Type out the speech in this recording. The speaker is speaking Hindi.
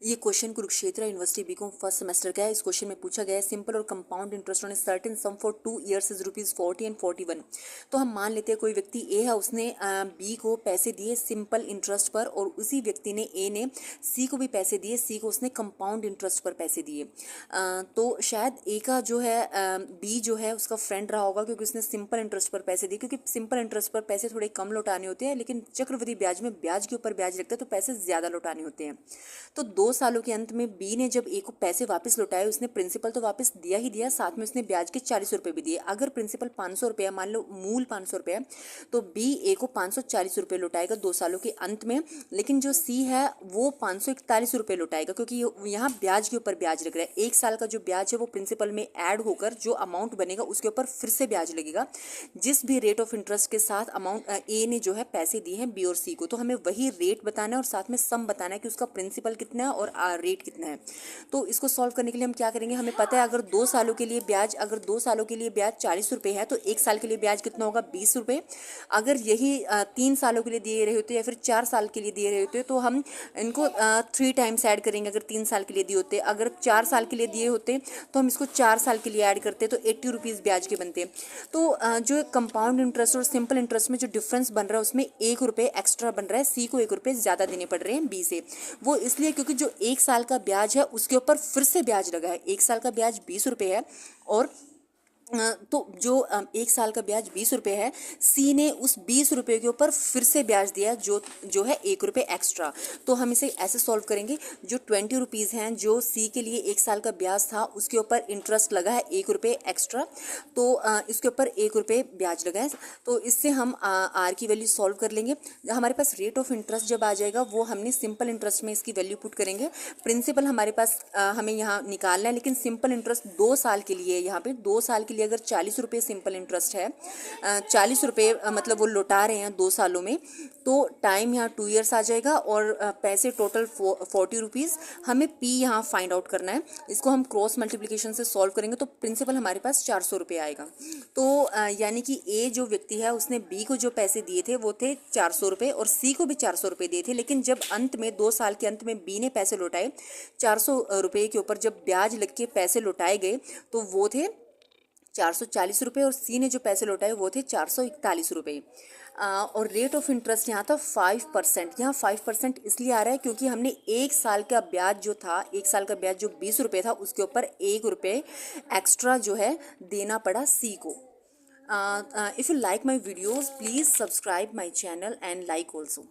ये question Kurukshetra university BCom first semester का है। इस क्वेश्चन में पूछा गया है सिंपल और compound interest on a certain some for 2 years is ₹40 and 41। तो हम मान लेते हैं कोई व्यक्ति ए है, उसने बी को पैसे दिए सिंपल इंटरेस्ट पर, और उसी व्यक्ति ने ए ने सी को भी पैसे दिए, सी को उसने कंपाउंड इंटरेस्ट पर पैसे दिए। तो शायद ए का जो है बी जो है उसका फ्रेंड रहा होगा, क्योंकि उसने सिंपल इंटरेस्ट पर पैसे दिए, क्योंकि सिंपल इंटरेस्ट पर पैसे थोड़े कम लौटाने होते हैं, लेकिन चक्रवृद्धि ब्याज में ब्याज के ऊपर ब्याज लगता है तो पैसे ज़्यादा लौटाने होते हैं। तो 2 सालों के अंत में बी ने जब ए को पैसे वापस लौटाए, उसने प्रिंसिपल तो वापस दिया ही दिया, साथ में उसने ब्याज के 40 रुपये भी दिए। अगर प्रिंसिपल 500 रुपये, मान लो मूल 500 रुपये, तो बी ए को 540 रुपये लौटाएगा 2 सालों के अंत में। लेकिन जो सी है वो 541 रुपये लौटाएगा, क्योंकि यहाँ ब्याज के ऊपर ब्याज लग रहा है। 1 साल का जो ब्याज है वो प्रिंसिपल में ऐड होकर जो अमाउंट बनेगा उसके ऊपर फिर से ब्याज लगेगा, जिस भी रेट ऑफ इंटरेस्ट के साथ अमाउंट ए ने जो है पैसे दिए हैं बी और सी को। तो हमें वही रेट बताना है और साथ में सम बताना है कि उसका प्रिंसिपल कितना है और रेट कितना है। तो इसको सॉल्व करने के लिए हम क्या करेंगे, हमें पता है अगर 2 सालों के लिए ब्याज 40 रुपये है तो 1 साल के लिए ब्याज कितना होगा, 20 रुपये। अगर यही 3 सालों के लिए दिए रहे होते या फिर 4 साल के लिए दिए रहे होते तो हम इनको 3 टाइम्स ऐड करेंगे। अगर 3 साल के लिए दिए होते, अगर 4 साल के लिए दिए होते तो हम इसको 4 साल के लिए ऐड करते तो 80 रुपीज़ ब्याज के बनते। तो जो कंपाउंड इंटरेस्ट और सिंपल इंटरेस्ट में जो डिफरेंस बन रहा है उसमें 1 रुपये एक्स्ट्रा बन रहा है, सी को 1 रुपये ज़्यादा देने पड़ रहे हैं बी से। वो इसलिए क्योंकि जो 1 साल का ब्याज है उसके ऊपर फिर से ब्याज लगा है। 1 साल का ब्याज 20 रुपये है और तो जो 1 साल का ब्याज 20 रुपये है, सी ने उस 20 रुपये के ऊपर फिर से ब्याज दिया जो जो है 1 रुपये एक्स्ट्रा। तो हम इसे ऐसे सॉल्व करेंगे, जो 20 रुपीज़ हैं जो सी के लिए 1 साल का ब्याज था उसके ऊपर इंटरेस्ट लगा है 1 रुपये एक्स्ट्रा, तो इसके ऊपर 1 रुपये ब्याज लगा है। तो इससे हम आर की वैल्यू सॉल्व कर लेंगे। हमारे पास रेट ऑफ इंटरेस्ट जब आ जाएगा वो हमने सिंपल इंटरेस्ट में इसकी वैल्यू पुट करेंगे। प्रिंसिपल हमारे पास हमें यहाँ निकालना है, लेकिन सिंपल इंटरेस्ट 2 साल के लिए, यहाँ पे 2 साल के लिए अगर 40 रुपये सिंपल इंटरेस्ट है, 40 रुपये मतलब वो लौटा रहे हैं 2 सालों में, तो टाइम यहाँ 2 ईयर्स आ जाएगा और पैसे टोटल 40 रुपीज़। हमें पी यहाँ फाइंड आउट करना है। इसको हम क्रॉस मल्टीप्लिकेशन से सॉल्व करेंगे तो प्रिंसिपल हमारे पास 400 रुपये आएगा। तो यानी कि ए जो व्यक्ति है उसने बी को जो पैसे दिए थे वो थे 400 रुपये और सी को भी 400 रुपये दिए थे, लेकिन जब अंत में 2 साल के अंत में बी ने पैसे लौटाए 400 रुपये के ऊपर जब ब्याज लग के पैसे लौटाए गए तो वो थे 440 रुपये और सी ने जो पैसे लौटाए वो थे 441 रुपये। और रेट ऑफ इंटरेस्ट यहाँ था 5%। यहाँ 5% इसलिए आ रहा है क्योंकि हमने 1 साल का ब्याज जो था, 1 साल का ब्याज जो 20 रुपये था उसके ऊपर 1 रुपये एक्स्ट्रा जो है देना पड़ा सी को। If you like my videos please subscribe my channel and like also.